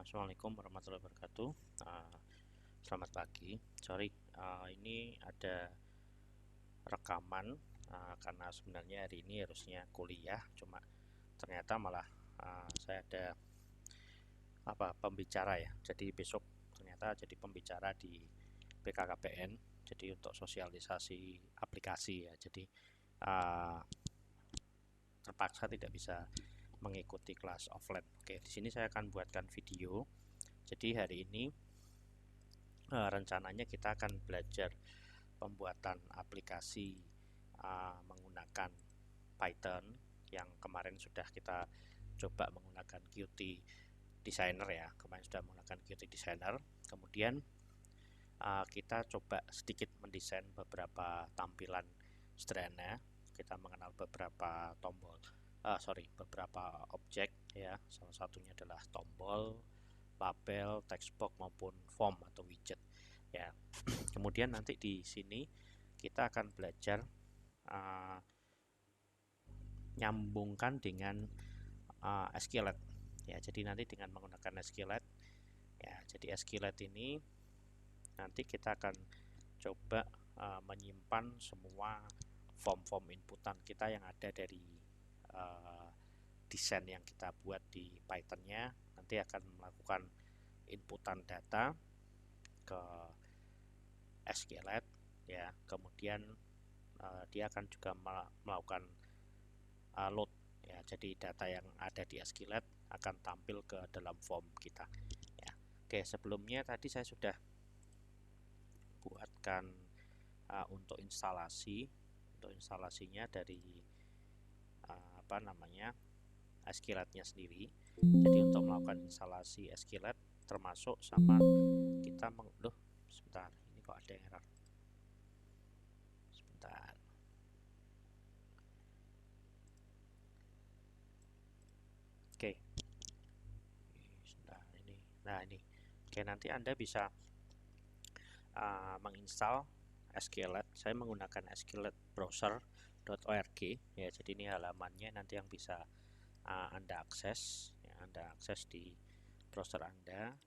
Assalamualaikum warahmatullahi wabarakatuh. Selamat pagi. Sorry, ini ada rekaman karena sebenarnya hari ini harusnya kuliah, cuma ternyata malah saya ada pembicara ya. Jadi besok ternyata jadi pembicara di BKKBN. Jadi untuk sosialisasi aplikasi ya. Jadi terpaksa tidak bisa mengikuti kelas offline. Oke, di sini saya akan buatkan video. Jadi hari ini rencananya kita akan belajar pembuatan aplikasi menggunakan Python yang kemarin sudah kita coba menggunakan Qt Designer ya. Kemarin sudah menggunakan Qt Designer. Kemudian kita coba sedikit mendesain beberapa tampilan sederhana. Kita mengenal beberapa beberapa objek ya. Salah satunya adalah tombol, label, textbox maupun form atau widget ya. Kemudian nanti di sini kita akan belajar nyambungkan dengan SQLite ya. Jadi nanti dengan menggunakan SQLite ya. Jadi SQLite ini nanti kita akan coba menyimpan semua form-form inputan kita yang ada dari desain yang kita buat di Python-nya. Nanti akan melakukan inputan data ke SQLite ya. Kemudian dia akan juga melakukan load ya. Jadi data yang ada di SQLite akan tampil ke dalam form kita ya. Oke, sebelumnya tadi saya sudah buatkan untuk instalasinya dari SQLite-nya sendiri. Jadi untuk melakukan instalasi SQLite termasuk sama kita sebentar, ini kok ada error. Sebentar. Oke. Sebentar ini. Nah, ini. Oke, nanti Anda bisa menginstal SQLite. Saya menggunakan SQLite browser.org ya. Jadi ini halamannya nanti yang bisa Anda akses ya. Anda akses di browser Anda.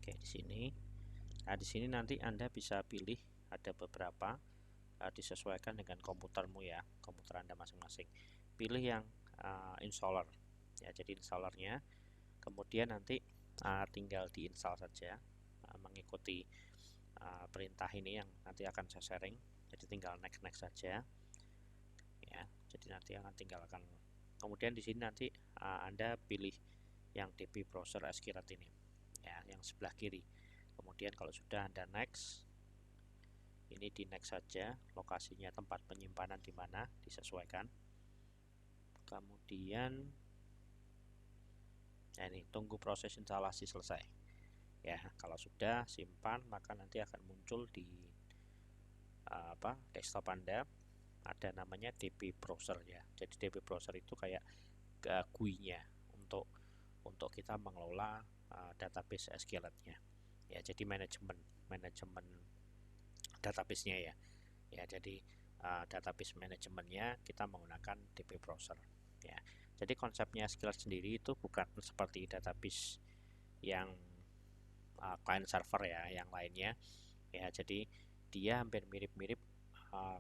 Oke, di sini. Nah, di sini nanti Anda bisa pilih, ada beberapa disesuaikan dengan komputermu ya, komputer Anda masing-masing. Pilih yang installer ya. Jadi installernya, kemudian nanti tinggal diinstal saja mengikuti perintah ini yang nanti akan saya sharing. Jadi tinggal next saja ya. Jadi nanti akan kemudian di sini nanti Anda pilih yang DB browser SQLite ini ya, yang sebelah kiri. Kemudian kalau sudah Anda next, ini di next saja, lokasinya tempat penyimpanan di mana disesuaikan. Kemudian ini tunggu proses instalasi selesai ya. Kalau sudah simpan, maka nanti akan muncul di desktop Anda ada namanya DB browser ya. Jadi DB browser itu kayak GUI-nya untuk kita mengelola database SQLite-nya ya. Jadi manajemen database-nya ya. Ya, jadi database manajemennya kita menggunakan DB browser ya. Jadi konsepnya SQLite sendiri itu bukan seperti database yang client server ya, yang lainnya ya. Jadi dia hampir mirip-mirip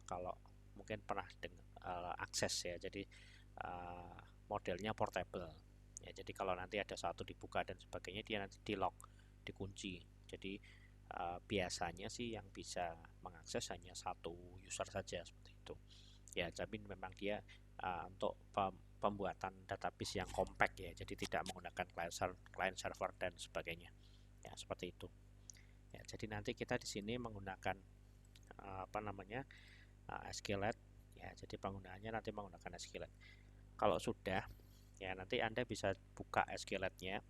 kalau mungkin pernah akses ya. Jadi modelnya portable ya. Jadi kalau nanti ada satu dibuka dan sebagainya, dia nanti di lock, dikunci. Jadi biasanya sih yang bisa mengakses hanya satu user saja seperti itu ya. Tapi memang dia untuk pembuatan database yang compact ya. Jadi tidak menggunakan client server dan sebagainya ya, seperti itu ya. Jadi nanti kita di sini menggunakan SQLite ya. Jadi penggunaannya nanti menggunakan SQLite. Kalau sudah ya, nanti Anda bisa buka SQLite-nya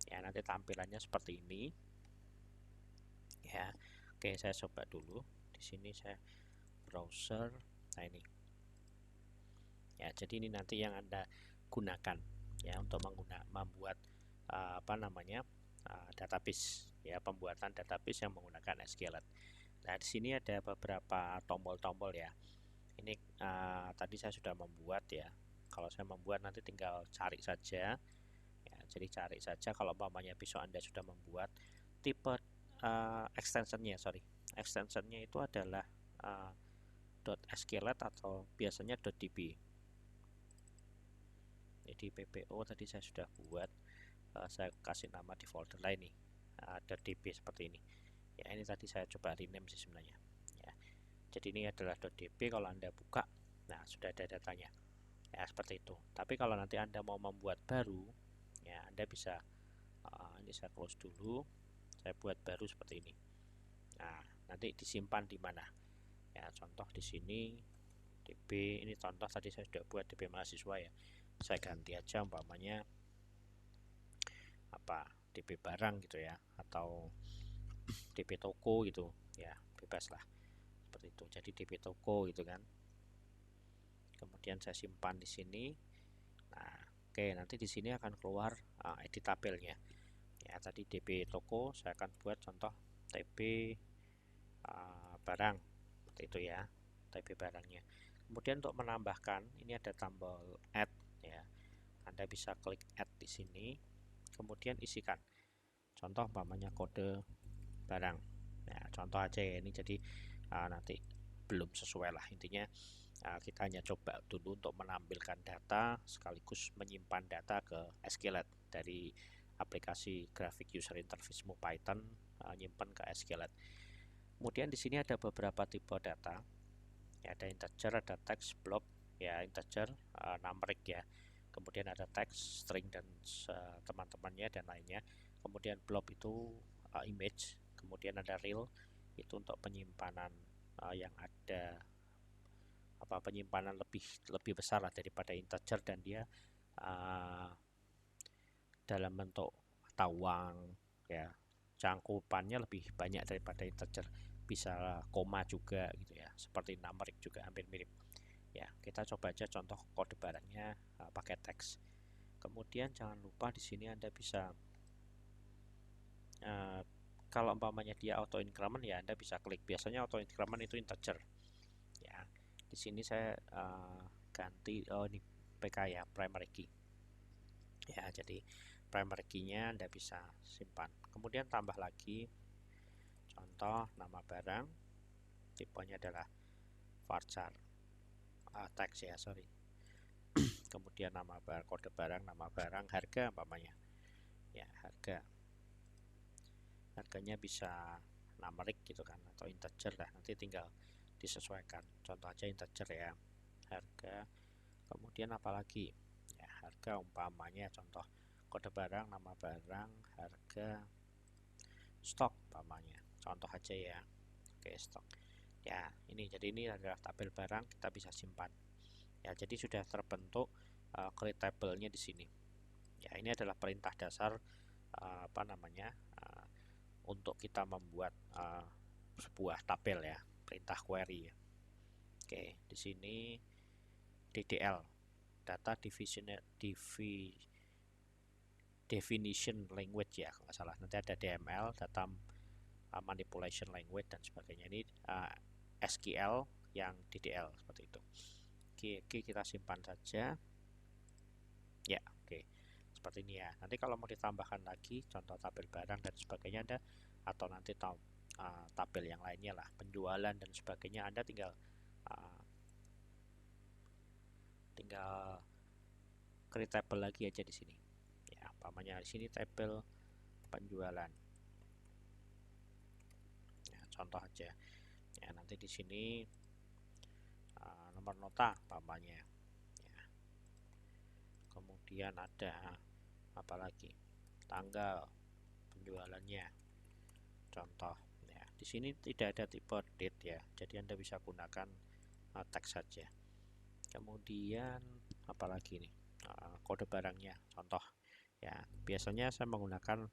ya. Nanti tampilannya seperti ini ya. Oke, saya coba dulu. Di sini saya browser. Nah, ini ya. Jadi ini nanti yang Anda gunakan ya untuk membuat database ya, pembuatan database yang menggunakan SQLite. Nah, di sini ada beberapa tombol-tombol ya. Ini tadi saya sudah membuat ya. Kalau saya membuat, nanti tinggal cari saja ya. Jadi cari saja kalau umpamanya besok Anda sudah membuat tipe extensionnya itu adalah .sqlet atau biasanya .db. Jadi PPO tadi saya sudah buat, saya kasih nama di folder lain nih, .db seperti ini. Ya, ini tadi saya coba rename sih sebenarnya. Ya, jadi ini adalah .db. Kalau Anda buka, nah sudah ada datanya. Ya, seperti itu. Tapi kalau nanti Anda mau membuat baru, ya Anda bisa, ini saya close dulu, saya buat baru seperti ini. Nah, nanti disimpan di mana? Ya, contoh di sini db, ini contoh tadi saya sudah buat db mahasiswa ya. Saya ganti aja umpamanya apa, db barang gitu ya, atau db toko gitu ya, bebas lah seperti itu. Jadi db toko gitu kan. Kemudian saya simpan di sini. Nah, oke, nanti di sini akan keluar edit tabelnya. Ya, tadi db toko saya akan buat contoh tb barang seperti itu ya, tb barangnya. Kemudian untuk menambahkan, ini ada tombol add ya. Anda bisa klik add di sini, kemudian isikan. Contoh umpamanya kode barang. Nah, contoh aja ya ini, jadi nanti belum sesuai lah intinya. Kita hanya coba dulu untuk menampilkan data sekaligus menyimpan data ke SQLite dari aplikasi Graphic User Interface Python, nyimpan ke SQLite. Kemudian di sini ada beberapa tipe data. Ya, ada integer, ada text, block, ya integer, numeric ya. Kemudian ada text, string dan teman-temannya dan lainnya. Kemudian blob itu image. Kemudian ada real, itu untuk penyimpanan yang ada penyimpanan lebih besar lah daripada integer, dan dia dalam bentuk tawang ya, cangkupannya lebih banyak daripada integer, bisa koma juga gitu ya, seperti numeric juga hampir mirip ya. Kita coba aja contoh kode barangnya pakai teks. Kemudian jangan lupa di sini Anda bisa kalau umpamanya dia auto increment ya, Anda bisa klik. Biasanya auto increment itu integer ya. Di sini saya ganti ini PK ya, primary key ya. Jadi primary key-nya Anda bisa simpan. Kemudian tambah lagi contoh nama barang, tipenya adalah varchar teks ya, sorry. Kemudian nama barang, kode barang, nama barang, harga umpamanya ya, harganya bisa numeric gitu kan, atau integer lah, nanti tinggal disesuaikan. Contoh aja integer ya, harga. Kemudian apalagi ya, harga umpamanya contoh kode barang, nama barang, harga, stok umpamanya, contoh aja ya. Oke, stok ya. Jadi ini adalah tabel barang, kita bisa simpan ya. Jadi sudah terbentuk create table-nya di sini ya. Ini adalah perintah dasar untuk kita membuat sebuah tabel ya, perintah query ya. Oke, di sini DDL, data definition language ya, kalau nggak salah. Nanti ada DML, data manipulation language dan sebagainya. Ini SQL yang DDL seperti itu. Oke, kita simpan saja ya. Oke, seperti ini ya. Nanti kalau mau ditambahkan lagi contoh tabel barang dan sebagainya Anda, atau nanti tabel yang lainnya lah, penjualan dan sebagainya, Anda tinggal create tabel lagi aja di sini ya. Umpamanya di sini tabel penjualan ya, contoh aja ya. Nanti di sini nomor nota umpamanya ya. Kemudian ada apalagi, tanggal penjualannya contoh ya. Di sini tidak ada tipe date ya, jadi Anda bisa gunakan teks saja. Kemudian apalagi nih, kode barangnya contoh ya. Biasanya saya menggunakan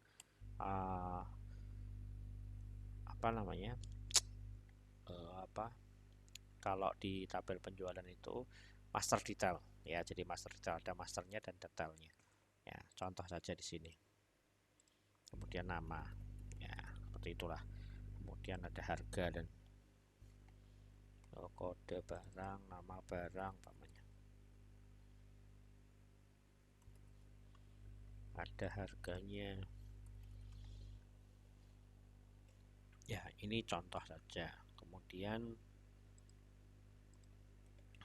kalau di tabel penjualan itu master detail ya. Jadi master detail, ada masternya dan detailnya ya, contoh saja di sini. Kemudian nama ya, seperti itulah. Kemudian ada harga dan kode barang, nama barang umpamanya. ada harganya. Ya, ini contoh saja. Kemudian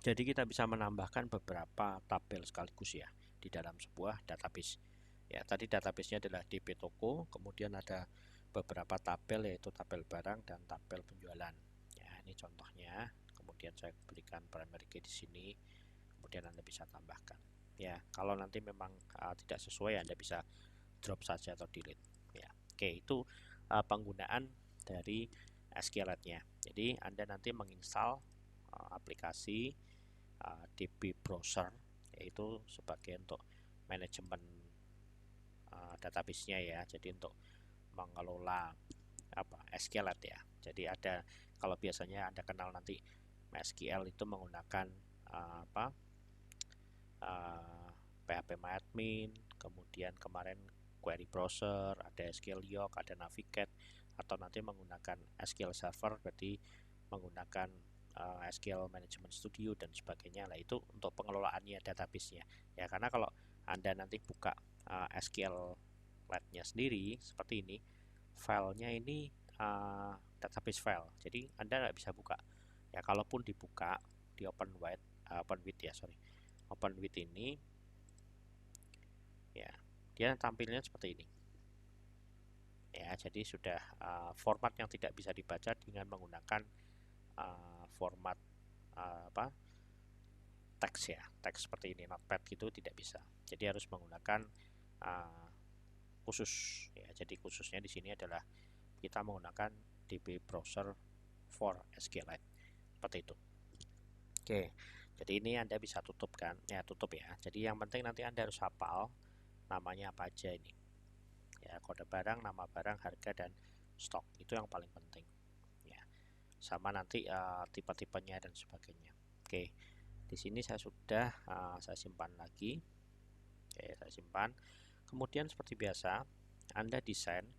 jadi kita bisa menambahkan beberapa tabel sekaligus ya di dalam sebuah database. Ya, tadi database-nya adalah DB toko, kemudian ada beberapa tabel yaitu tabel barang dan tabel penjualan. Ya, ini contohnya. Kemudian saya berikan primary key di sini. Kemudian Anda bisa tambahkan. Ya, kalau nanti memang tidak sesuai Anda bisa drop saja atau delete. Ya, oke, itu penggunaan dari SQLite-nya. Jadi Anda nanti menginstal aplikasi DB Browser, yaitu sebagai untuk manajemen database-nya ya. Jadi untuk mengelola SQLite ya. Jadi ada, kalau biasanya Anda kenal nanti MySQL itu menggunakan phpMyAdmin, kemudian kemarin query browser, ada SQL Yoke, ada Navigate, atau nanti menggunakan SQL Server, berarti menggunakan SQL Management Studio dan sebagainya. Lah itu untuk pengelolaannya database-nya. Ya, karena kalau Anda nanti buka SQLite-nya sendiri seperti ini, filenya ini database file. Jadi Anda nggak bisa buka. Ya, kalaupun dibuka di OpenWidth ini ya, dia tampilnya seperti ini. Ya, jadi sudah format yang tidak bisa dibaca dengan menggunakan format teks ya, teks seperti ini, notepad gitu tidak bisa. Jadi harus menggunakan khusus ya. Jadi khususnya di sini adalah kita menggunakan DB Browser for SQLite seperti itu. Oke, jadi ini Anda bisa tutup kan? Ya, tutup ya. Jadi yang penting nanti Anda harus hafal namanya apa aja ini. Ya, kode barang, nama barang, harga, dan stok. Itu yang paling penting. Ya, sama nanti tipe-tipenya dan sebagainya. Oke, di sini saya sudah saya simpan lagi. Oke, saya simpan. Kemudian seperti biasa, Anda desain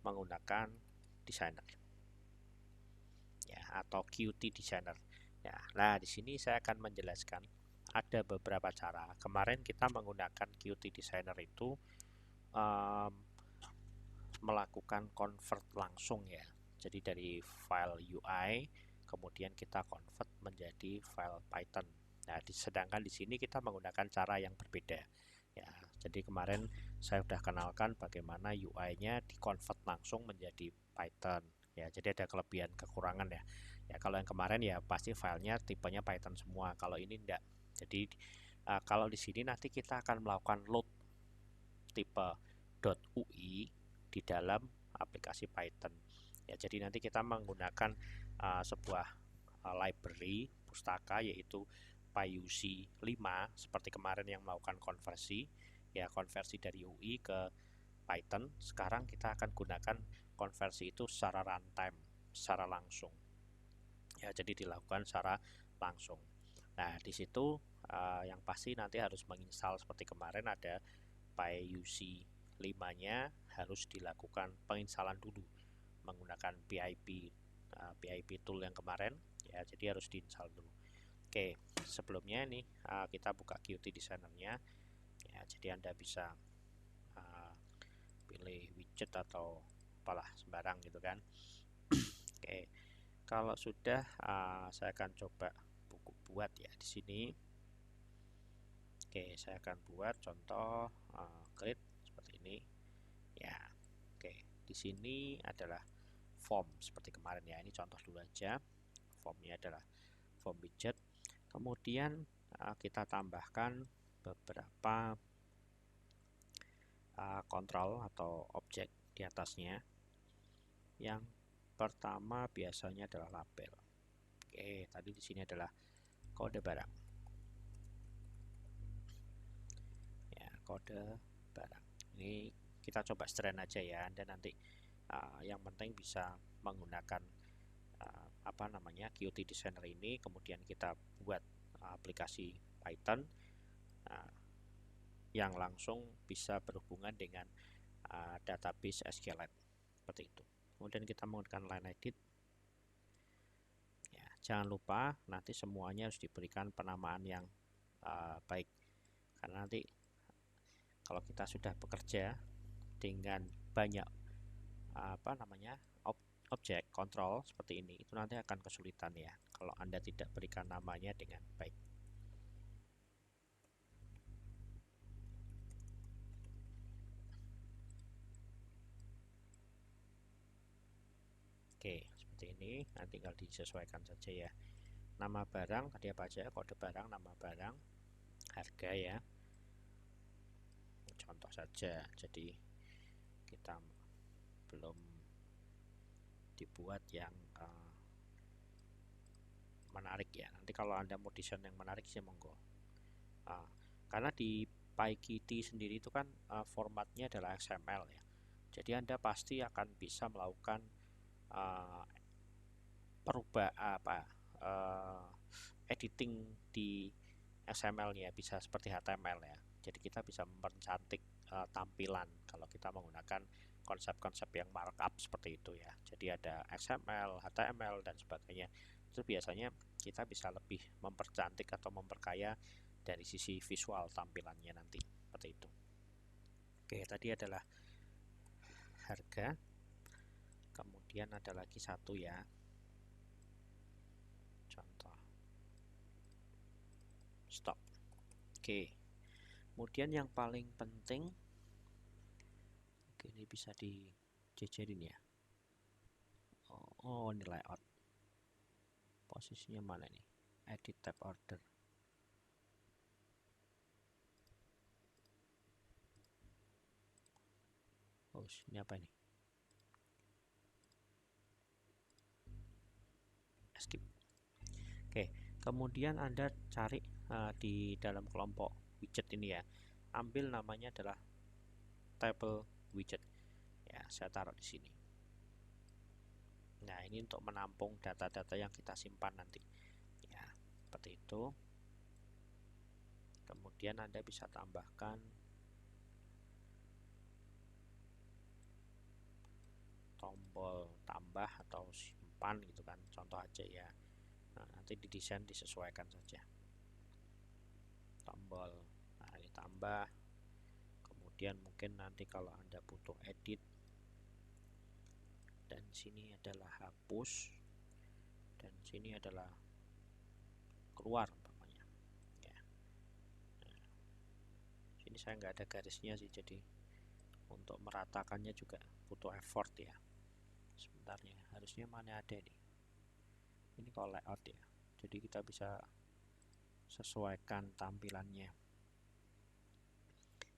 menggunakan designer. Ya, atau Qt designer. Ya, nah di sini saya akan menjelaskan ada beberapa cara. Kemarin kita menggunakan Qt designer itu melakukan convert langsung ya. Jadi dari file UI kemudian kita convert menjadi file Python. Nah, sedangkan di sini kita menggunakan cara yang berbeda. Ya, jadi kemarin saya sudah kenalkan bagaimana UI-nya di-convert langsung menjadi Python. Ya, jadi ada kelebihan kekurangan ya. Ya, kalau yang kemarin ya pasti filenya tipenya Python semua. Kalau ini enggak. Jadi kalau di sini nanti kita akan melakukan load tipe .ui di dalam aplikasi Python. Ya, jadi nanti kita menggunakan sebuah library pustaka yaitu PyUC 5 seperti kemarin yang melakukan konversi ya, konversi dari UI ke Python. Sekarang kita akan gunakan konversi itu secara runtime, secara langsung. Ya, jadi dilakukan secara langsung. Nah, di situ yang pasti nanti harus menginstal seperti kemarin ada PyUC 5-nya harus dilakukan penginstalan dulu menggunakan PIP tool yang kemarin ya, jadi harus diinstal dulu. Oke, sebelumnya ini kita buka Qt designer-nya ya, jadi Anda bisa pilih widget atau apalah sembarang gitu kan. Oke, kalau sudah saya akan coba buat ya di sini. Oke, saya akan buat contoh grid seperti ini ya. Oke, di sini adalah form seperti kemarin ya. Ini contoh dulu aja. Formnya adalah form widget. Kemudian kita tambahkan beberapa kontrol atau objek di atasnya. Yang pertama biasanya adalah label. Oke, tadi di sini adalah kode barang. Ya, kode barang. Ini kita coba strain aja ya. Anda nanti yang penting bisa menggunakan Qt designer ini, kemudian kita buat aplikasi Python yang langsung bisa berhubungan dengan database SQLite seperti itu. Kemudian kita menggunakan line edit ya, jangan lupa nanti semuanya harus diberikan penamaan yang baik, karena nanti Kalau kita sudah bekerja dengan banyak objek kontrol seperti ini, itu nanti akan kesulitan ya kalau Anda tidak berikan namanya dengan baik. Oke, seperti ini. Nanti tinggal disesuaikan saja ya. Nama barang tadi apa aja? Kode barang, nama barang, harga ya. Contoh saja. Jadi kita belum dibuat yang menarik ya. Nanti kalau Anda mau desain yang menarik sih monggo. Karena di PyKitty sendiri itu kan formatnya adalah XML ya. Jadi Anda pasti akan bisa melakukan editing di XML-nya, bisa seperti HTML ya. Jadi kita bisa mempercantik tampilan kalau kita menggunakan konsep-konsep yang markup seperti itu ya. Jadi ada XML, HTML dan sebagainya. Itu biasanya kita bisa lebih mempercantik atau memperkaya dari sisi visual tampilannya nanti seperti itu. Oke, tadi adalah harga. Kemudian ada lagi satu ya. Contoh stop. Oke. Kemudian yang paling penting, oke, ini bisa dijejerin ya. Oh, ini layout. Posisinya mana nih? Edit tab order. Oh, ini apa ini? Skip. Oke, kemudian Anda cari di dalam kelompok widget ini ya. Ambil namanya adalah table widget. Ya, saya taruh di sini. Nah, ini untuk menampung data-data yang kita simpan nanti. Ya, seperti itu. Kemudian Anda bisa tambahkan tombol tambah atau simpan gitu kan, contoh aja ya. Nah, nanti didesain disesuaikan saja. Tombol, nah ini tambah. Kemudian mungkin nanti kalau Anda butuh edit, dan sini adalah hapus, dan sini adalah keluar umpamanya ya. Nah, sini saya nggak ada garisnya sih, jadi untuk meratakannya juga butuh effort ya. Sebentar ya, harusnya mana ada nih. Ini kalau layout ya, jadi kita bisa sesuaikan tampilannya.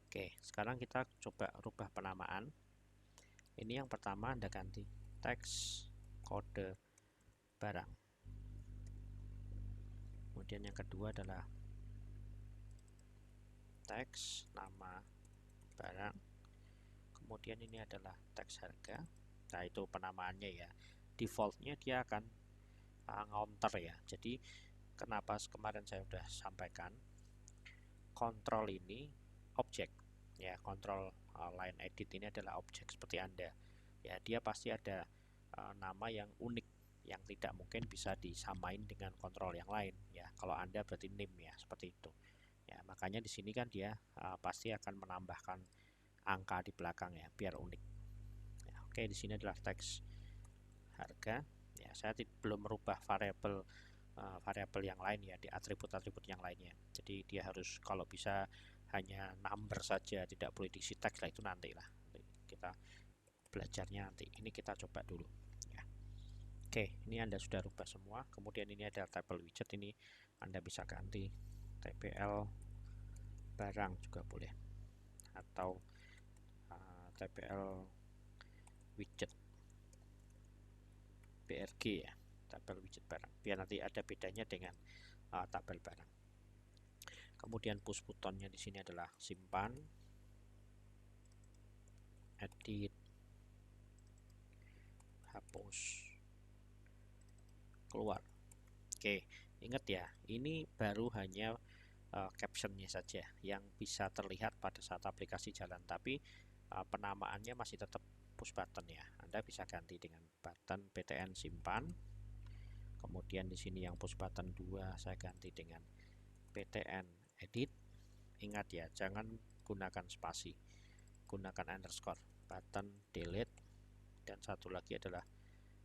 Oke, sekarang kita coba rubah penamaan. Ini yang pertama Anda ganti teks kode barang. Kemudian yang kedua adalah teks nama barang. Kemudian ini adalah teks harga. Nah, itu penamaannya ya. Defaultnya dia akan ngonter ya. Jadi kenapa kemarin saya sudah sampaikan, kontrol ini objek ya. Kontrol line edit ini adalah objek seperti Anda ya. Dia pasti ada nama yang unik yang tidak mungkin bisa disamain dengan kontrol yang lain ya. Kalau Anda berarti name ya, seperti itu ya. Makanya di sini kan dia pasti akan menambahkan angka di belakang ya, biar unik ya. Oke, di sini adalah teks harga ya. Saya belum merubah variabel yang lain ya, di atribut-atribut yang lainnya. Jadi dia harus kalau bisa hanya number saja, tidak boleh diisi teks lah. Itu nanti lah kita belajarnya nanti. Ini kita coba dulu ya. Oke, ini Anda sudah rubah semua. Kemudian ini ada table widget, ini Anda bisa ganti TPL barang juga boleh, atau TPL widget BRG ya, tabel widget barang, biar nanti ada bedanya dengan tabel barang. Kemudian push buttonnya di sini adalah simpan, edit, hapus, keluar. Oke, ingat ya, ini baru hanya captionnya saja yang bisa terlihat pada saat aplikasi jalan, tapi penamaannya masih tetap push button ya. Anda bisa ganti dengan button PTN simpan. Kemudian di sini yang push button 2 saya ganti dengan PTN edit. Ingat ya, jangan gunakan spasi, gunakan underscore, button delete, dan satu lagi adalah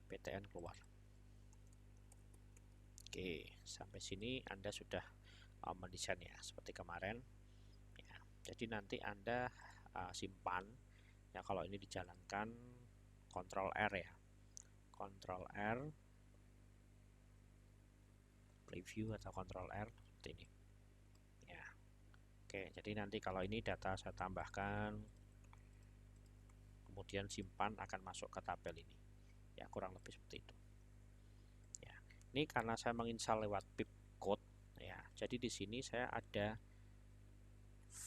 ptn keluar. Oke, sampai sini Anda sudah mendesain ya seperti kemarin ya. Jadi nanti Anda simpan ya, kalau ini dijalankan Ctrl R ya, Ctrl R preview atau Ctrl R seperti ini ya. Oke, jadi nanti kalau ini data saya tambahkan, kemudian simpan, akan masuk ke tabel ini ya, kurang lebih seperti itu ya. Ini karena saya menginstal lewat pip code ya, jadi di sini saya ada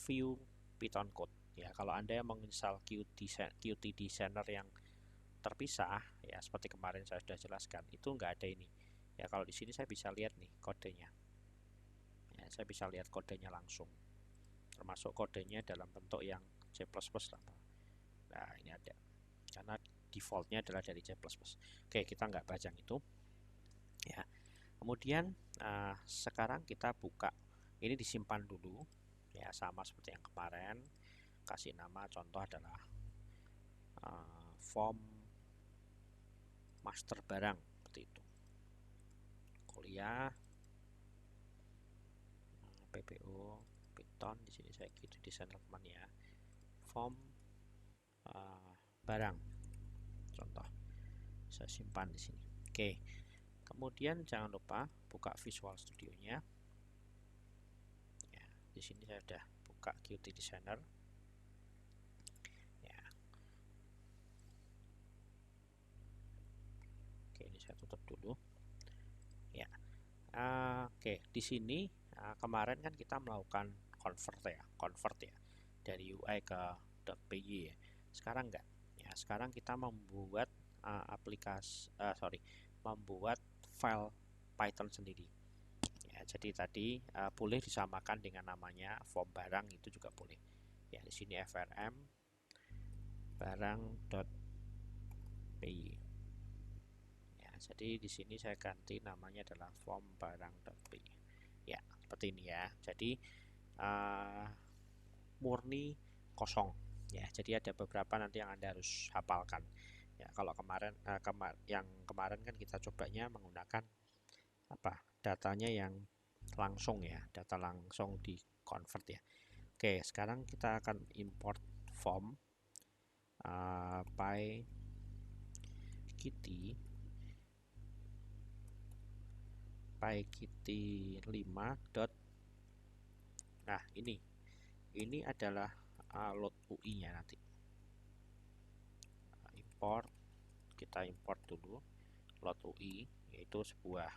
view Python code ya. Kalau Anda yang menginstal Qt Designer yang terpisah ya, seperti kemarin saya sudah jelaskan, itu nggak ada ini ya. Kalau di sini saya bisa lihat nih kodenya ya, saya bisa lihat kodenya langsung, termasuk kodenya dalam bentuk yang C++ lah. Nah, ini ada karena defaultnya adalah dari C++. Oke, kita nggak bajang itu ya. Kemudian sekarang kita buka, ini disimpan dulu ya, sama seperti yang kemarin, kasih nama contoh adalah form master barang seperti itu, kuliah PPO Python. Di sini saya gitu desain teman ya, form barang contoh, saya simpan di sini. Oke, kemudian jangan lupa buka Visual Studio-nya ya. Di sini saya sudah buka Qt Designer ya. Oke, ini saya tutup dulu ya. Oke, di sini kemarin kan kita melakukan convert ya dari UI ke .py ya. Sekarang enggak ya, sekarang kita membuat membuat file Python sendiri ya. Jadi tadi boleh disamakan dengan namanya form barang, itu juga boleh ya. Di sini frm barang.py ya. Jadi di sini saya ganti namanya adalah form barang.py ya, seperti ini ya. Jadi murni kosong ya. Jadi ada beberapa nanti yang Anda harus hafalkan ya. Kalau kemarin yang kemarin kan kita cobanya menggunakan datanya yang langsung ya, data langsung di convert ya. Oke, sekarang kita akan import form pykit5 dot. Nah, ini adalah load UI nya nanti. Kita import dulu load UI, yaitu sebuah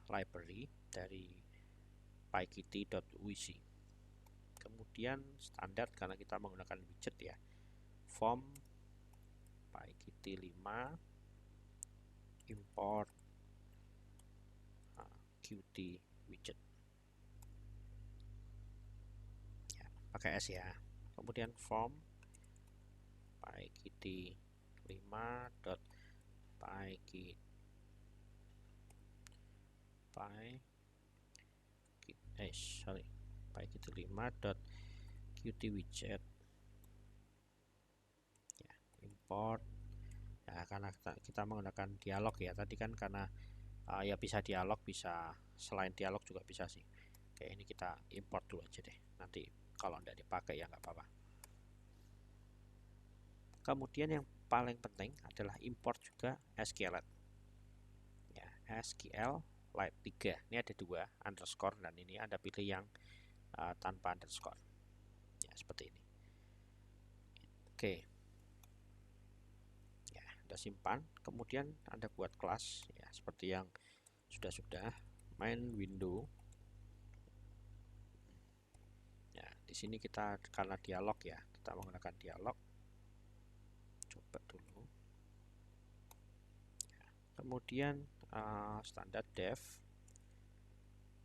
library dari pykit.uic. Kemudian standar karena kita menggunakan widget ya, form pykit5 import Qt widget ya, pakai S ya. Kemudian form pykit5 dot pykit5 dot Qt widget ya, import ya. Karena kita menggunakan dialog ya tadi kan, karena ya bisa dialog, bisa selain dialog juga bisa sih. Oke, ini kita import dulu aja deh, nanti kalau tidak dipakai ya nggak apa-apa. Kemudian yang paling penting adalah import juga SQLite ya, SQLite 3. Ini ada 2 underscore, dan ini Anda pilih yang tanpa underscore ya, seperti ini. Oke ya, Anda simpan, kemudian Anda buat kelas ya, seperti yang sudah main window ya. Di sini kita karena dialog ya, kita menggunakan dialog, coba dulu ya. Kemudian standar dev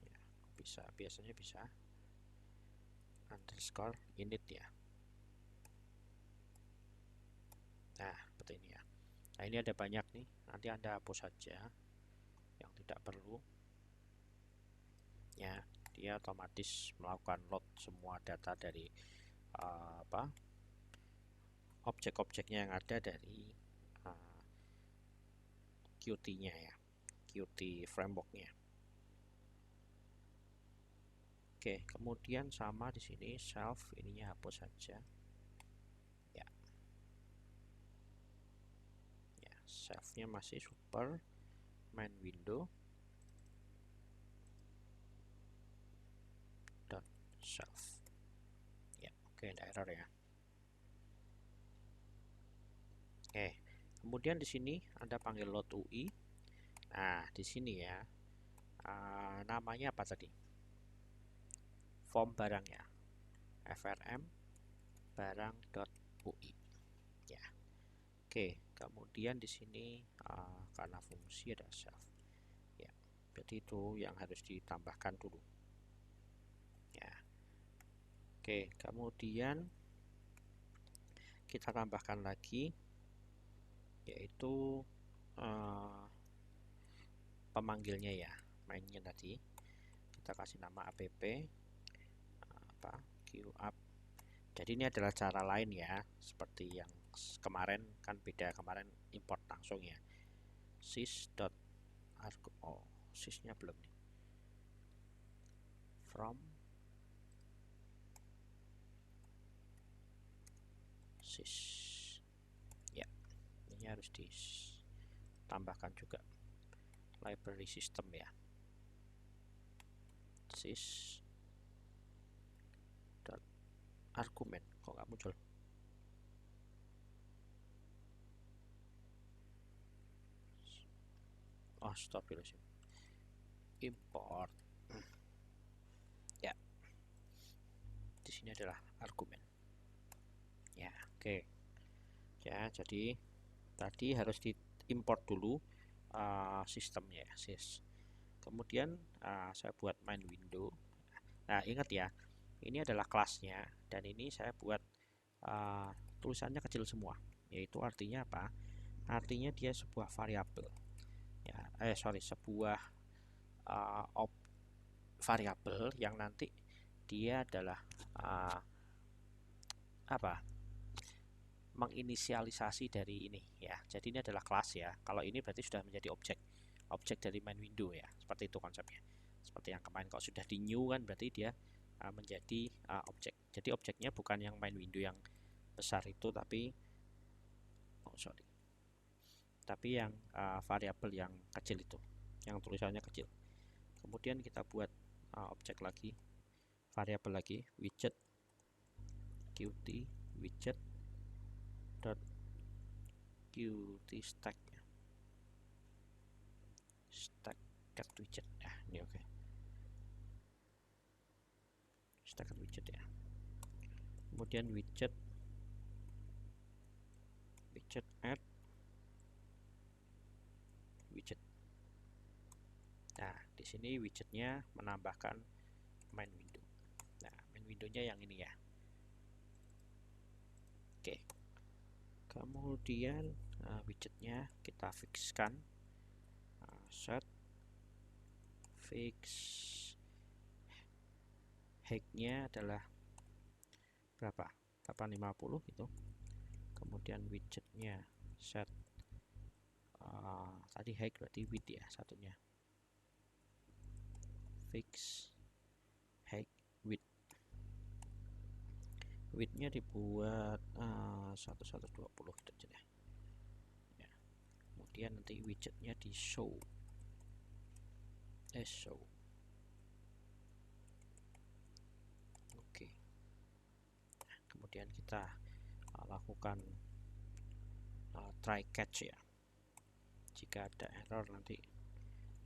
ya, biasanya bisa underscore init ya. Nah, seperti ini ya. Nah, ini ada banyak nih, nanti Anda hapus saja yang tidak perlu ya. dia otomatis melakukan load semua data dari objek-objeknya yang ada dari Qt-nya ya, Qt framework-nya. Oke, kemudian sama di sini self, ininya hapus saja. Ya. Ya, self-nya masih super main window dot self. Ya, oke, ada error ya. Oke, kemudian di sini Anda panggil load UI. Nah, di sini ya, namanya apa tadi? Form barangnya, frm barang.ui. Ya, oke. Kemudian di sini karena fungsi ada self. Ya, jadi itu yang harus ditambahkan dulu. Ya, oke. Kemudian kita tambahkan lagi, yaitu pemanggilnya ya, mainnya tadi kita kasih nama app QApp. Jadi ini adalah cara lain ya, seperti yang kemarin kan beda, kemarin import langsung ya, sys.arg. Oh, sysnya belum nih, from sys ya, ini harus ditambahkan juga library system ya, sys argumen. Kok nggak muncul? Oh, stop dulu sih. Import. Ya, di sini adalah argumen. Ya, oke. Ya, jadi tadi harus diimport dulu sistemnya ya, sys. Kemudian saya buat main window. Nah, ingat ya, ini adalah kelasnya dan ini saya buat tulisannya kecil semua, yaitu artinya apa? Artinya dia sebuah variabel ya, sebuah variabel yang nanti dia adalah menginisialisasi dari ini ya. Jadi ini adalah kelas ya, kalau ini berarti sudah menjadi objek dari main window ya, seperti itu konsepnya. Seperti yang kemarin, kalau sudah di new kan berarti dia menjadi objek. Jadi objeknya bukan yang main window yang besar itu, tapi yang variabel yang kecil itu, yang tulisannya kecil. Kemudian kita buat objek lagi, variabel lagi, widget Qt widget dot Qt stack ya. Stack get widget ya, ini oke. Stack get widget ya. Kemudian widget add widget. Nah, di sini widgetnya menambahkan main window. Nah, main windownya yang ini ya. Oke. Kemudian widgetnya kita fixkan, set fix height-nya adalah berapa? 850 itu. Kemudian widgetnya set tadi height berarti width ya, satunya fix height width. Width-nya dibuat 1120 gitu aja deh. Ya. Kemudian nanti widgetnya di show. Oke. Kemudian kita lakukan try catch ya. Jika ada error nanti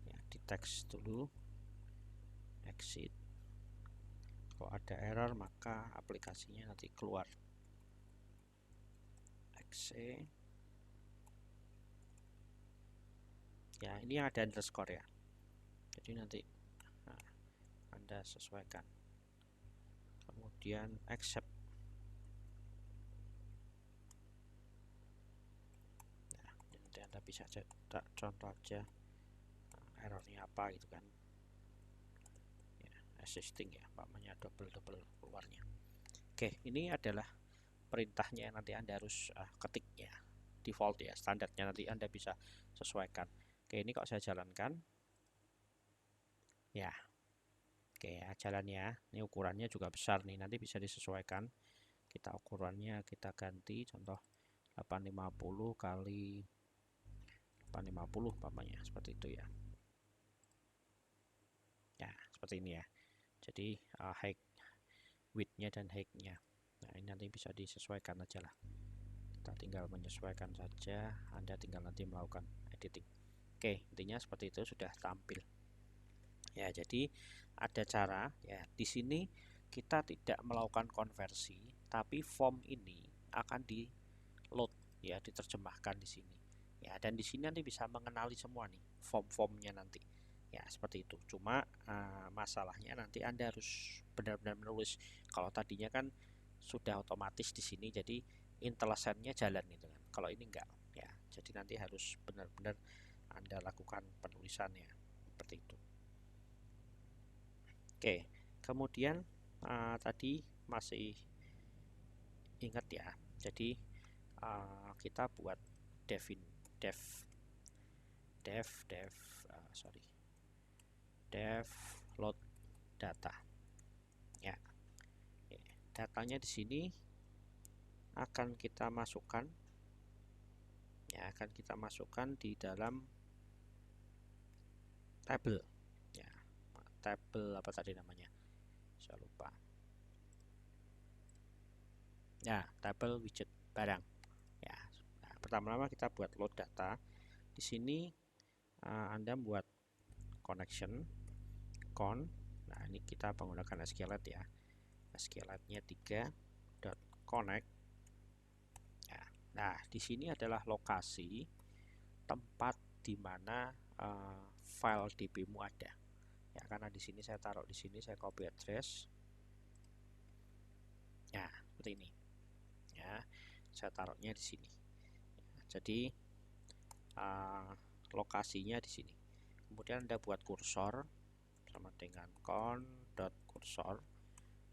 ya di teks dulu, exit. Kalau ada error maka aplikasinya nanti keluar. Exe. Ya, ini yang ada underscore ya. Jadi nanti Anda sesuaikan. Kemudian accept. Nah, nanti Anda bisa cetak contoh aja errornya apa gitu kan. Ya, existing ya, umpamanya double keluarnya. Oke, ini adalah perintahnya yang nanti Anda harus ketik ya, default ya, standarnya nanti Anda bisa sesuaikan. Oke, ini kok saya jalankan ya. Oke ya, jalannya ini ukurannya juga besar nih, nanti bisa disesuaikan. Kita ukurannya kita ganti, contoh 850 kali 850 umpamanya, seperti itu ya. Ya, seperti ini ya. Jadi height, width-nya dan height-nya. Nah, ini nanti bisa disesuaikan aja lah. Kita tinggal menyesuaikan saja, Anda tinggal nanti melakukan editing. Oke, intinya seperti itu sudah tampil. Ya, jadi ada cara ya. Di sini kita tidak melakukan konversi, tapi form ini akan di load ya, diterjemahkan di sini. Ya, dan di sini nanti bisa mengenali semua nih form-formnya nanti. Ya, seperti itu. Cuma masalahnya nanti Anda harus benar-benar menulis. Kalau tadinya kan sudah otomatis di sini, jadi IntelliSense-nya jalan gitu kan. Kalau ini enggak ya. Jadi nanti harus benar-benar Anda lakukan penulisannya seperti itu. Oke, kemudian tadi masih ingat ya. Jadi kita buat dev load data ya. Datanya di sini akan kita masukkan ya, akan kita masukkan di dalam tabel ya. Tabel apa tadi namanya, saya lupa ya, tabel widget barang ya. Nah, pertama-tama kita buat load data. Di sini Anda buat connection con. Nah, ini kita menggunakan SQLite ya. SQLite-nya 3.connect ya. Nah, di sini adalah lokasi tempat di mana file DB-mu ada ya, karena di sini saya taruh di sini, saya copy address ya, seperti ini ya, saya taruhnya di sini ya. Jadi lokasinya di sini. Kemudian Anda buat kursor sama dengan con.cursor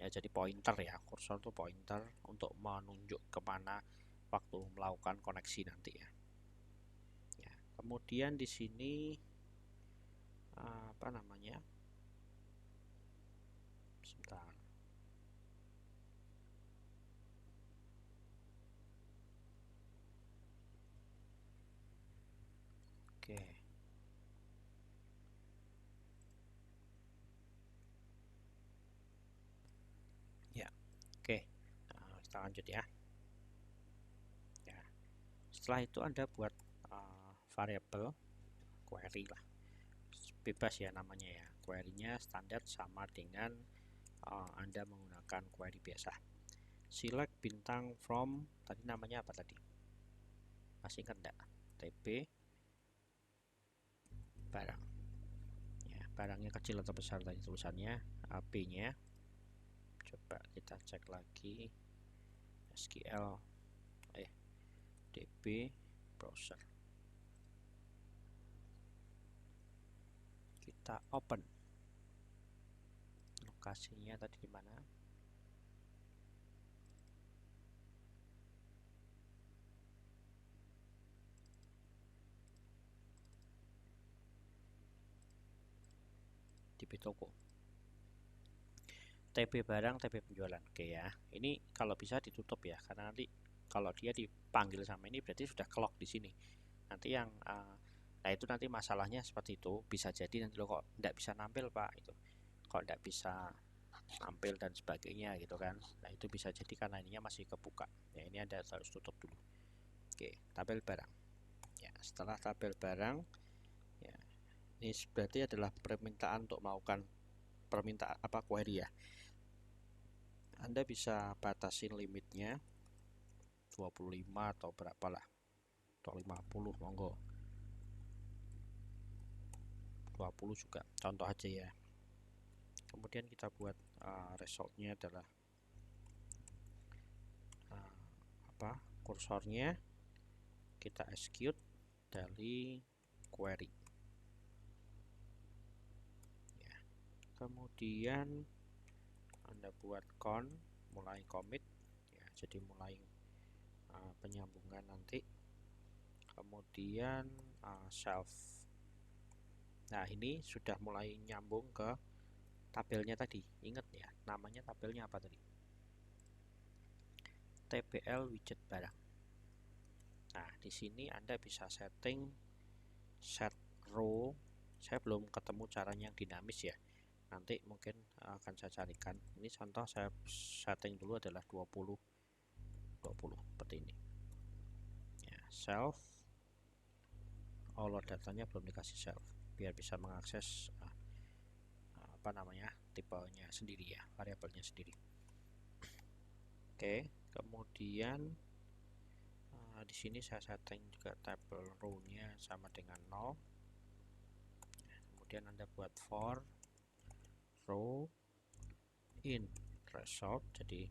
ya, jadi pointer ya, kursor itu pointer untuk menunjuk kemana waktu melakukan koneksi nanti ya. Ya, kemudian di sini apa namanya, sebentar. Oke ya, oke. Nah, kita lanjut ya. Ya, setelah itu Anda buat variabel query lah, bebas ya namanya ya, query-nya standar sama dengan Anda menggunakan query biasa. Select bintang from, tadi namanya apa tadi, masih ingat enggak? TB barang ya, barangnya kecil atau besar tadi tulisannya, AP-nya coba kita cek lagi, SQL DB browser, kita open. Lokasinya tadi di mana? Di toko. TB barang, TB penjualan. Oke ya. Ini kalau bisa ditutup ya, karena nanti kalau dia dipanggil sama ini berarti sudah clock di sini. Nanti yang nah itu nanti masalahnya seperti itu, bisa jadi nanti lo kok tidak bisa nampil Pak, itu kok tidak bisa nampil dan sebagainya gitu kan. Nah, itu bisa jadi karena ininya masih kebuka. Ya, ini Anda harus tutup dulu. Oke, tabel barang. Ya, setelah tabel barang ya, ini berarti adalah permintaan untuk melakukan permintaan apa, query ya. Anda bisa batasin limitnya 25 atau berapa lah, atau 50, monggo 20 juga, contoh aja ya. Kemudian kita buat resultnya adalah apa, kursornya kita execute dari query ya. kemudian Anda buat mulai commit ya, jadi mulai penyambungan nanti, kemudian shelf. Nah, ini sudah mulai nyambung ke tabelnya tadi. Ingat ya, namanya tabelnya apa tadi? TBL widget barang. Nah, di sini Anda bisa setting set row. Saya belum ketemu caranya yang dinamis ya. Nanti mungkin akan saya carikan. Ini contoh saya setting dulu adalah 20 seperti ini. Ya, self. All datanya belum dikasih self biar bisa mengakses tipenya sendiri ya, variabelnya sendiri. Oke, kemudian di sini saya setting juga table row-nya sama dengan 0. Kemudian Anda buat for row in result, jadi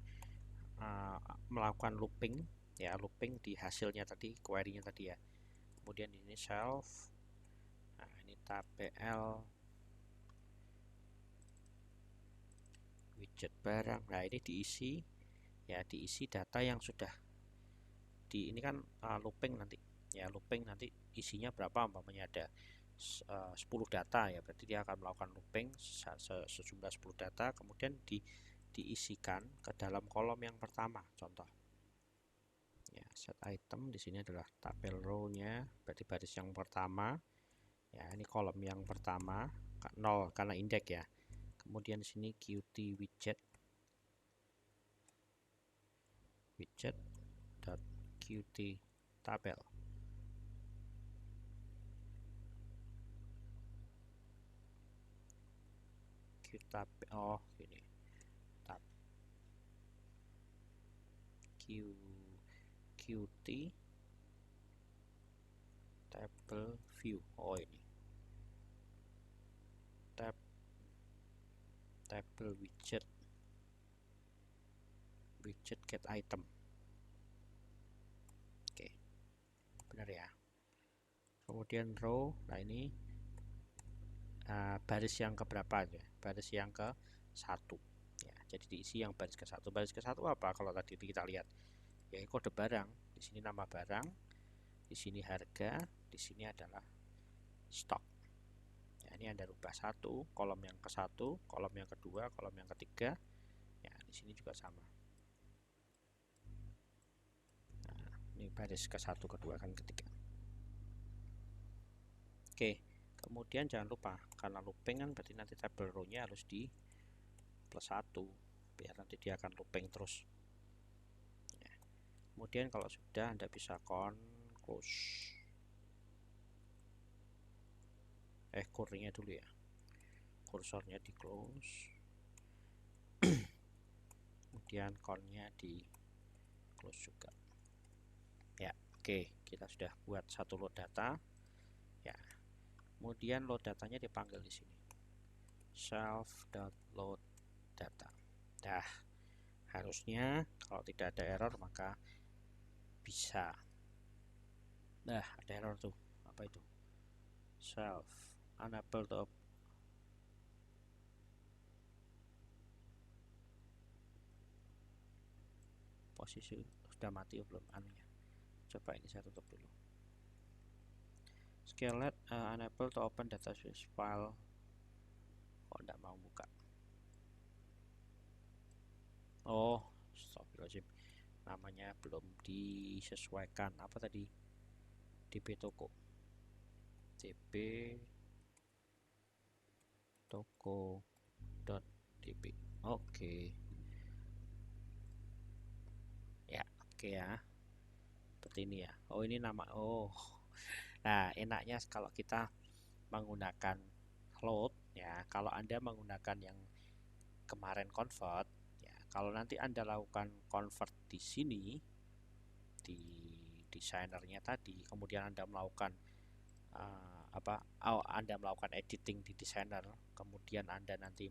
melakukan looping ya, looping di hasilnya tadi, query-nya tadi ya. Kemudian ini shelf. Nah, ini tabel widget barang. Nah, ini diisi ya, diisi data yang sudah ini kan looping nanti ya, looping nanti isinya berapa, umpamanya ada 10 data ya, berarti dia akan melakukan looping sejumlah 10 data, kemudian diisikan ke dalam kolom yang pertama. Contoh ya, set item di sini adalah tabel row-nya, berarti baris yang pertama ya, ini kolom yang pertama 0 karena indeks ya. Kemudian di sini qt widget qt tabel. Oh gini, tab qt table view. Oh, ini table widget get item. Oke, benar ya. Kemudian row, nah ini baris yang keberapa ya, baris yang ke 1 ya, jadi diisi yang baris ke 1. Baris ke 1 apa? Kalau tadi kita lihat ya, kode barang, di sini nama barang, di sini harga, di sini adalah stok ya. Ini Anda rubah 1, kolom yang ke 1, kolom yang kedua, kolom yang ketiga ya, di sini juga sama. Nah, ini baris ke 1, kedua, kan ketiga. Oke, kemudian jangan lupa, karena looping kan berarti nanti table row-nya harus di +1 biar nanti dia akan looping terus ya. Kemudian kalau sudah, Anda bisa close kurnya dulu ya, kursornya di close, kemudian nya di close juga ya. Oke, kita sudah buat satu load data ya. Kemudian load datanya dipanggil di sini, self.load data. Nah, harusnya kalau tidak ada error maka bisa. Nah, ada error tuh, apa itu? Self unable to posisi sudah mati belum anunya. Coba ini saya tutup dulu. Skelet unable to open database file. Kok enggak mau buka? Oh, astagfirullahaladzim, namanya belum disesuaikan. Apa tadi? DB toko, db toko.db. Oke ya, oke ya, seperti ini ya. Oh, ini nama. Oh, nah, enaknya kalau kita menggunakan load ya, kalau Anda menggunakan yang kemarin convert ya, kalau nanti Anda lakukan convert di sini di desainernya tadi, kemudian Anda melakukan Anda melakukan editing di desainer, kemudian Anda nanti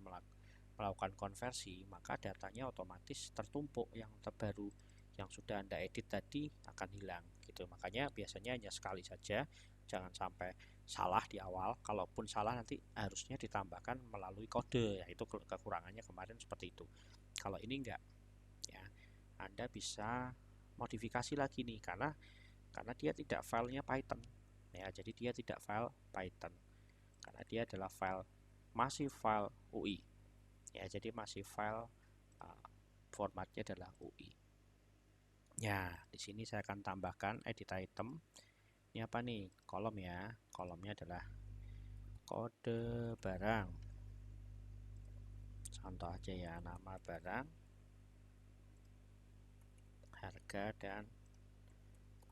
melakukan konversi, maka datanya otomatis tertumpuk, yang terbaru yang sudah Anda edit tadi akan hilang gitu. Makanya biasanya hanya sekali saja jangan sampai salah di awal. Kalaupun salah nanti harusnya ditambahkan melalui kode, yaitu kekurangannya kemarin seperti itu. Kalau ini enggak, ya Anda bisa modifikasi lagi nih, karena dia tidak filenya Python, ya. Jadi dia tidak file Python, karena dia adalah masih file UI, ya. Jadi masih file formatnya adalah UI. Ya, di sini saya akan tambahkan edit item. Ini apa nih? Kolom ya. Kolomnya adalah kode barang. Contoh aja ya, nama barang, harga, dan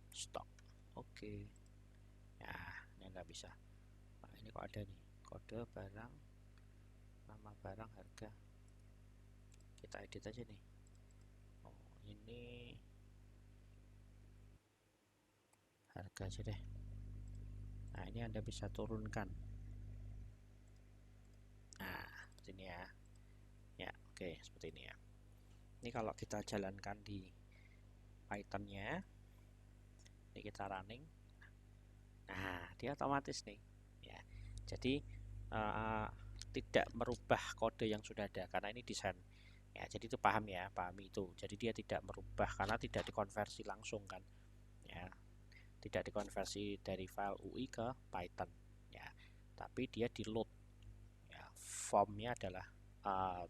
stok. Oke. Ya, ini nggak bisa. Nah, ini kok ada nih, kode barang, nama barang, harga. Kita edit aja nih. Oh, ini harga aja deh. Nah, ini Anda bisa turunkan. Nah, seperti ini ya. Ya, oke, seperti ini ya. Ini kalau kita jalankan di Python-nya, ini kita running. Nah, dia otomatis nih, ya. Jadi tidak merubah kode yang sudah ada, karena ini desain. Ya, jadi itu paham ya, pahami itu. Jadi dia tidak merubah karena tidak dikonversi langsung kan, ya. Tidak dikonversi dari file UI ke Python, ya. Tapi dia di load. Ya, formnya adalah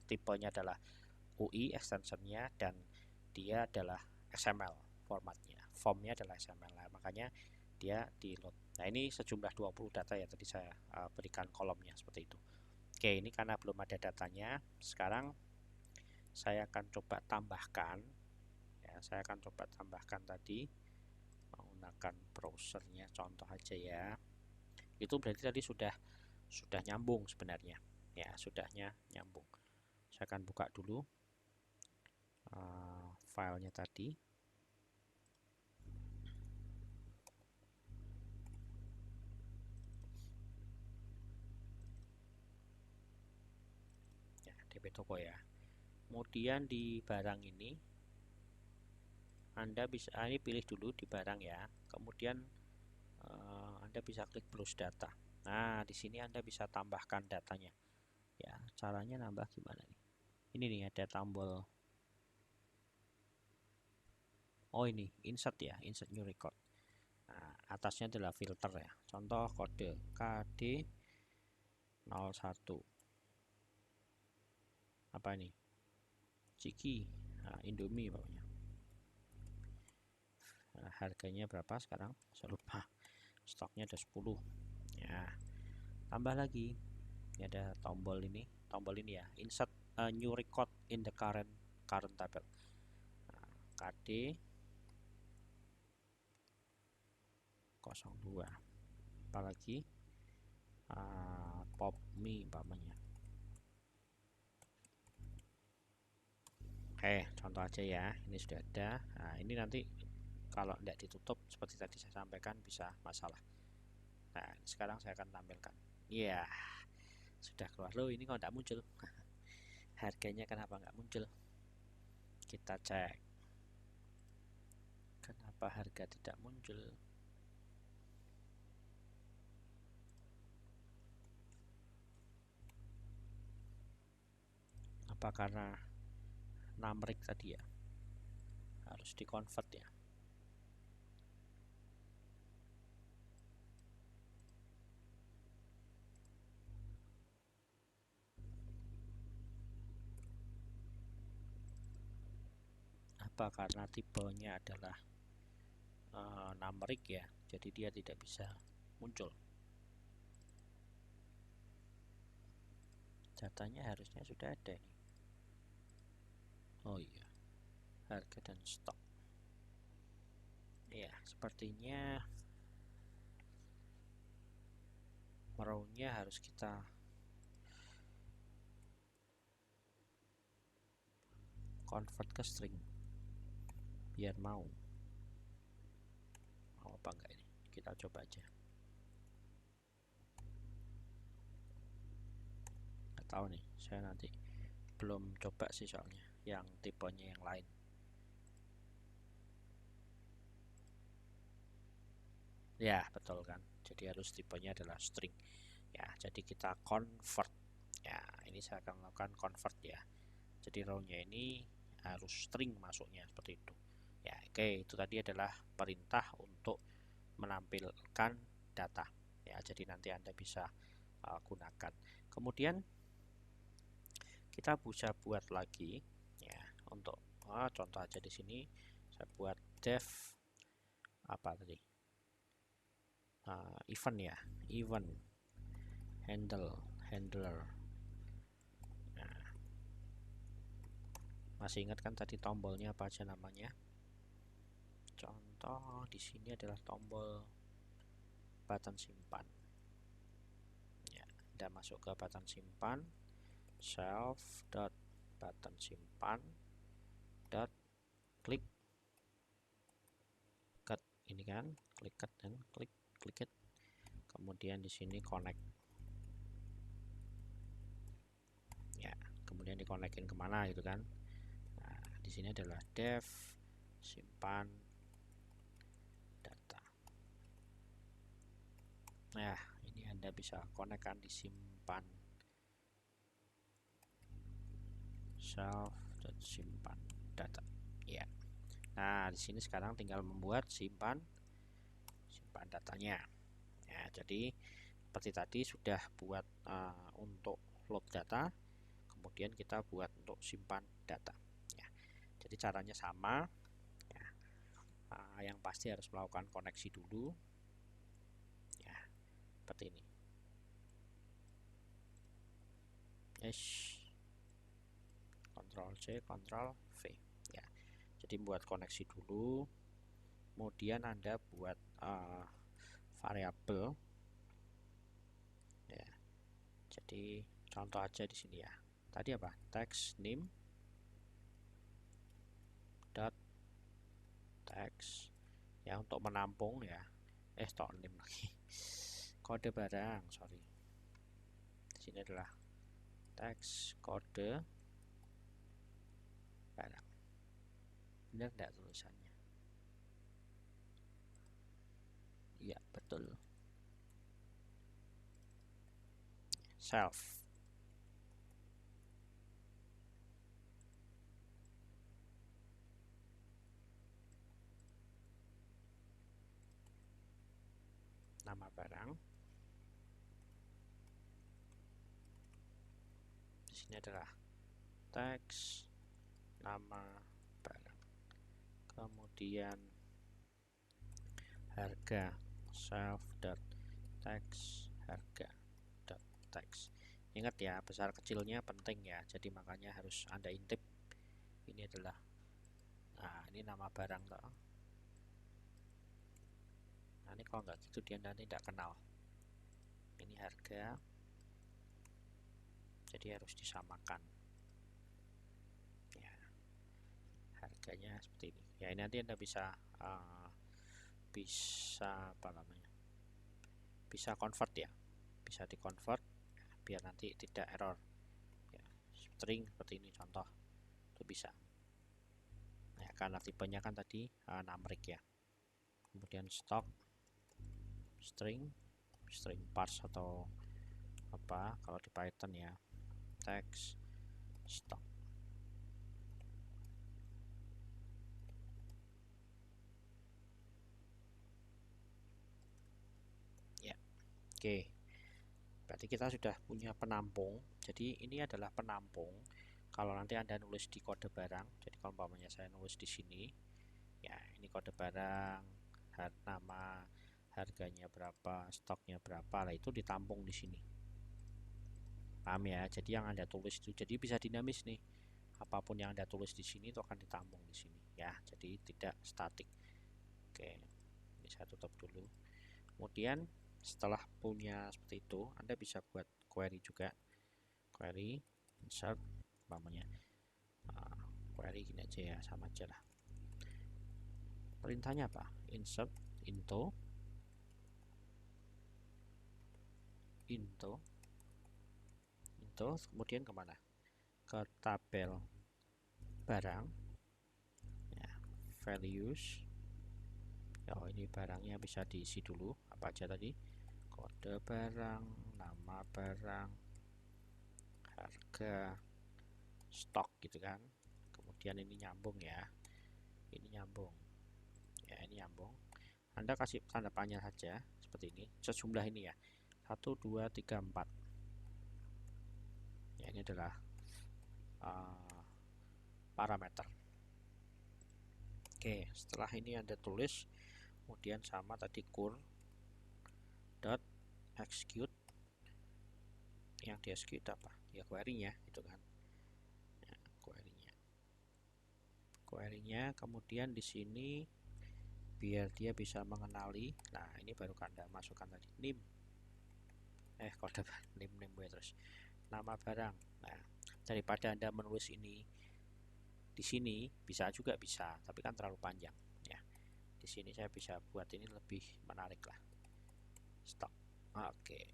tipenya adalah UI extensionnya, dan dia adalah XML formatnya. Formnya adalah XML, nah, makanya dia di load. Nah, ini sejumlah 20 data ya, tadi saya berikan kolomnya seperti itu. Oke, ini karena belum ada datanya, sekarang saya akan coba tambahkan, ya. Saya akan coba tambahkan tadi menggunakan browsernya, contoh aja ya. Itu berarti tadi sudah nyambung sebenarnya, ya. Sudahnya nyambung. Saya akan buka dulu filenya tadi. Ya, DP toko ya. Kemudian di barang ini Anda bisa, ini pilih dulu di barang ya. Kemudian Anda bisa klik browse data. Nah, di sini Anda bisa tambahkan datanya. Ya, caranya nambah gimana nih? Ini nih ada tombol. Oh, ini insert ya, insert new record. Nah, atasnya adalah filter ya. Contoh kode KD 01. Apa ini? Ciki, nah, Indomie pokoknya. Nah, harganya berapa sekarang? Saya lupa. Stoknya ada 10. Ya, tambah lagi. Ini ada tombol ini ya, insert a new record in the current table. Nah, KD 02. Apalagi pop mie umpamanya. Oke, contoh aja ya, ini sudah ada. Nah, ini nanti kalau tidak ditutup seperti tadi saya sampaikan bisa masalah. Nah, sekarang saya akan tampilkan. Iya, sudah keluar. Loh, ini kok tidak muncul. Harganya kenapa nggak muncul? Kita cek. Kenapa harga tidak muncul? Apa karena numeric tadi ya? Harus di-convert ya. Apa karena tipenya adalah numeric ya, jadi dia tidak bisa muncul. Datanya harusnya sudah ada nih. Oh iya, harga dan stok. Ya, sepertinya row-nya harus kita convert ke string biar mau apa enggak ini. Kita coba aja. Nggak tahu nih, saya nanti belum coba sih soalnya yang tipenya yang lain. Ya, betul kan. Jadi harus tipenya adalah string. Ya, jadi kita convert. Ya, ini saya akan melakukan convert ya. Jadi row-nya ini harus string masuknya seperti itu. Ya, oke, itu tadi adalah perintah untuk menampilkan data. Ya, jadi nanti Anda bisa gunakan. Kemudian kita bisa buat lagi ya untuk contoh aja di sini saya buat def apa tadi event ya, event handler. Nah, masih ingat kan tadi tombolnya apa aja namanya? Contoh di sini adalah tombol button simpan. Ya, Anda masuk ke button simpan, self dot button simpan dot klik cut ini kan, klik cut dan klik it. Kemudian di sini connect. Ya, kemudian dikonekin kemana gitu kan. Nah, di sini adalah dev simpan data. Nah, ini Anda bisa konekkan disimpan self simpan data. Ya. Nah, di sini sekarang tinggal membuat simpan datanya. Ya, jadi seperti tadi sudah buat untuk load data, kemudian kita buat untuk simpan data. Ya, jadi caranya sama. Ya, yang pasti harus melakukan koneksi dulu. Ya, seperti ini. Yes. Ctrl C, Ctrl V. Ya, jadi buat koneksi dulu. Kemudian Anda buat variabel. Ya, jadi contoh aja di sini ya. Tadi apa? Text name dot text ya untuk menampung ya. Stock name lagi. Kode barang, sorry. Di sini adalah teks kode barang. Benar enggak tulisannya? Iya, betul. Self. Nama barang. Di sini adalah teks nama barang. Kemudian harga self dot text harga dot text. Ingat ya, besar kecilnya penting ya. Jadi makanya harus Anda intip. Ini adalah ini nama barang toh. Nah, ini kalau nggak gitu dia nanti tidak kenal. Ini harga. Jadi harus disamakan. Ya, harganya seperti ini. Ya, ini nanti Anda bisa apa namanya? Bisa convert ya. Bisa di-convert biar nanti tidak error. Ya, string seperti ini contoh. Itu bisa. Ya, karena tipenya kan tadi numeric ya. Kemudian stock string parse atau apa kalau di Python ya, text stock. Ya, oke. Berarti kita sudah punya penampung. Jadi ini adalah penampung. Kalau nanti Anda nulis di kode barang, jadi kalau umpamanya saya nulis di sini, ya ini kode barang, nama, harganya berapa, stoknya berapa, lah itu ditampung di sini. Paham ya? Jadi yang Anda tulis itu jadi bisa dinamis nih. Apapun yang Anda tulis di sini itu akan ditampung di sini ya. Jadi tidak statik. Oke. Ini saya tutup dulu. Kemudian setelah punya seperti itu, Anda bisa buat query juga. Query insert umpamanya. Query gini aja ya, sama aja lah. Perintahnya apa? Insert into kemudian kemana? Ke tabel barang ya, values Oh, ini barangnya bisa diisi dulu apa aja tadi, kode barang, nama barang, harga, stok gitu kan. Kemudian ini nyambung ya, ini nyambung ya, ini nyambung. Anda kasih tanda panjang saja seperti ini, sejumlah ini ya, 1 2 3 4 ya, ini adalah parameter. Oke, setelah ini Anda tulis, kemudian sama tadi cur dot execute, yang di execute apa ya, query-nya itu kan ya, query-nya. Kemudian di sini biar dia bisa mengenali, nah ini baru Anda masukkan tadi name, kode name ya, terus nama barang. Nah, daripada Anda menulis ini di sini, bisa juga bisa, tapi kan terlalu panjang ya. Di sini saya bisa buat ini lebih menarik lah, stok. Oke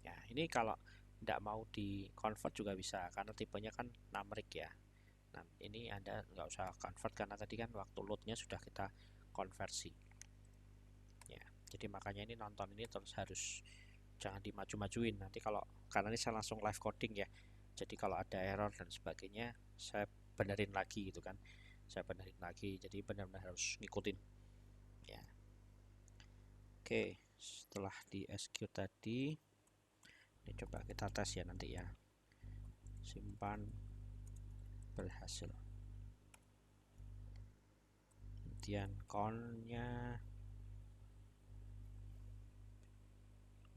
ya, ini kalau tidak mau di convert juga bisa, karena tipenya kan numeric ya. Nah, ini Anda nggak usah convert karena tadi kan waktu loadnya sudah kita konversi ya. Jadi makanya ini nonton ini terus harus jangan dimaju-majuin nanti, kalau karena ini saya langsung live coding ya, jadi kalau ada error dan sebagainya saya benerin lagi gitu kan, saya benerin lagi, jadi benar-benar harus ngikutin ya. Oke, setelah di execute tadi, ini coba kita tes ya nanti ya, simpan berhasil, kemudian count-nya,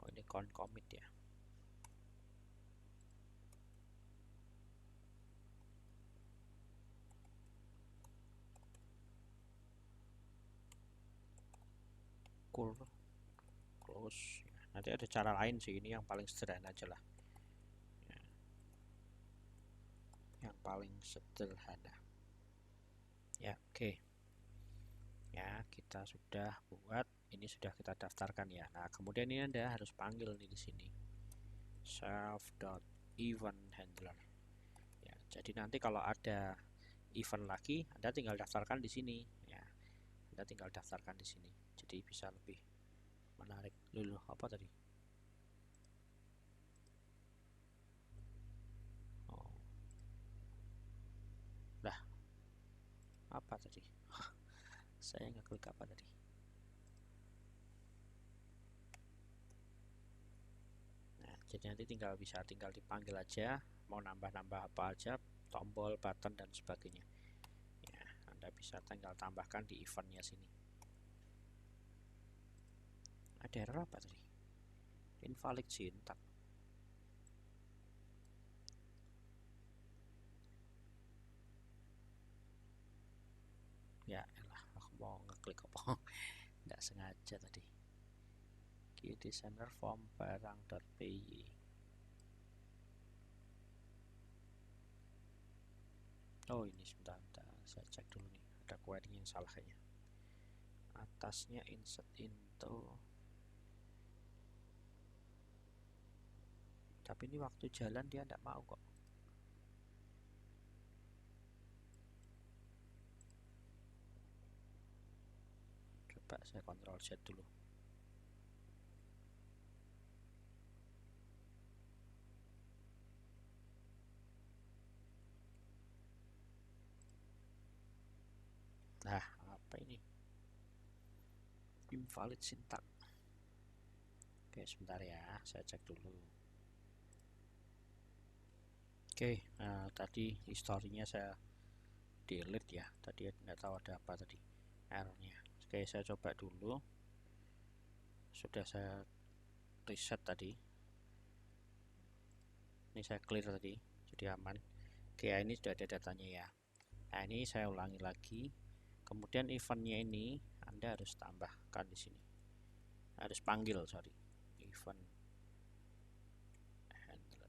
oh ini count commit ya. Close. Nanti ada cara lain sih, ini yang paling sederhana aja lah ya. Yang paling sederhana ya. Oke ya, kita sudah buat ini, sudah kita daftarkan ya. Nah, kemudian ini Anda harus panggil nih di sini self.event_handler ya. Jadi nanti kalau ada event lagi, Anda tinggal daftarkan di sini ya. Anda tinggal daftarkan di sini, jadi bisa lebih menarik. Dulu apa tadi? Oh, dah apa tadi? Saya ngeklik apa tadi? Nah, jadi nanti tinggal dipanggil aja, mau nambah-nambah apa aja, tombol, button dan sebagainya ya. Anda bisa tinggal tambahkan di eventnya sini. Ada error apa tadi? Invalid syntax. Ya elah, aku mau ngeklik apa nggak sengaja tadi. Key designer form barang.py. Oh ini sebentar, saya cek dulu nih, ada query yang salah kayaknya. Atasnya insert into, tapi ini waktu jalan dia tidak mau kok. Coba saya Ctrl Z dulu. Nah, apa ini? Invalid syntax. Oke, sebentar ya, saya cek dulu. Oke, nah, tadi historinya saya delete ya. Tadi nggak tahu ada apa tadi errornya. Oke, saya coba dulu. Sudah saya reset tadi. Ini saya clear tadi, jadi aman. Oke, ini sudah ada datanya ya. Nah, ini saya ulangi lagi. Kemudian eventnya ini Anda harus tambahkan di sini. Harus panggil, sorry. Event handler.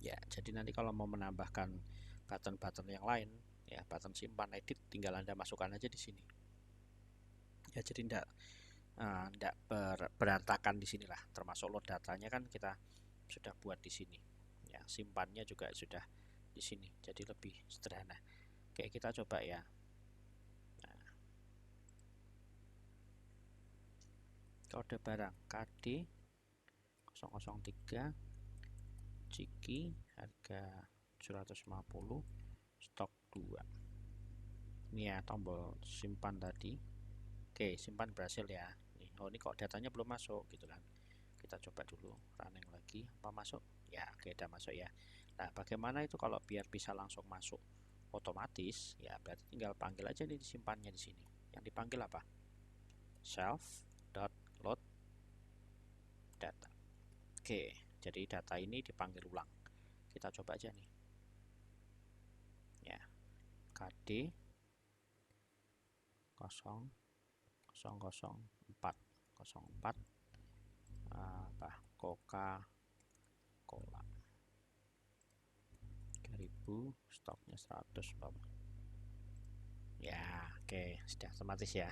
Ya, jadi nanti kalau mau menambahkan button-button yang lain, ya button simpan, edit, tinggal Anda masukkan aja di sini. Ya, jadi tidak berantakan di sinilah. Termasuk load datanya kan kita sudah buat di sini. Ya, simpannya juga sudah di sini. Jadi lebih sederhana. Oke, kita coba ya. Nah, kode barang KD 003 Ciki harga 750, stok 2. Ini ya tombol simpan tadi. Oke, simpan berhasil ya. Oh ini kok datanya belum masuk gitu kan. Kita coba dulu running lagi, apa masuk ya. Oke, udah masuk ya. Nah bagaimana itu kalau biar bisa langsung masuk otomatis ya, berarti tinggal panggil aja nih, disimpannya di sini. Yang dipanggil apa? Shelf.load data. Oke, jadi data ini dipanggil ulang. Kita coba aja nih ya, KD 0004 apa Coca-Cola 3000, stoknya 100 Bapak. Ya, oke, sudah otomatis ya.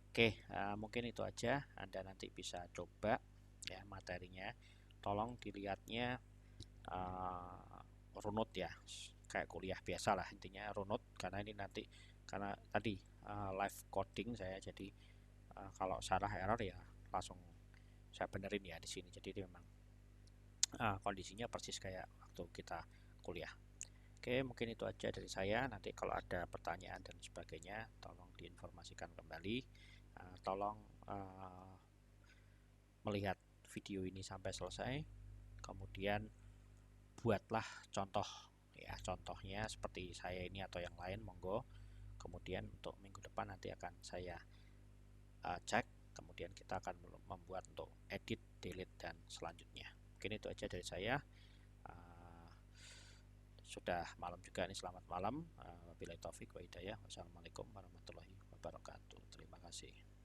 Oke, mungkin itu aja. Anda nanti bisa coba ya materinya. Tolong dilihatnya runut ya, kayak kuliah biasa lah intinya, runut, karena ini nanti karena tadi live coding saya, jadi kalau salah error ya langsung saya benerin ya di sini. Jadi memang kondisinya persis kayak waktu kita kuliah. Oke, mungkin itu aja dari saya. Nanti kalau ada pertanyaan dan sebagainya, tolong diinformasikan kembali. Tolong melihat video ini sampai selesai. Kemudian buatlah contoh ya, contohnya seperti saya ini atau yang lain, monggo. Kemudian untuk minggu depan nanti akan saya cek. Kemudian kita akan membuat untuk edit, delete, dan selanjutnya. Mungkin itu aja dari saya. Sudah malam juga nih, selamat malam. Wabillahi taufik wa hidayah. Wassalamualaikum warahmatullahi wabarakatuh. Terima kasih.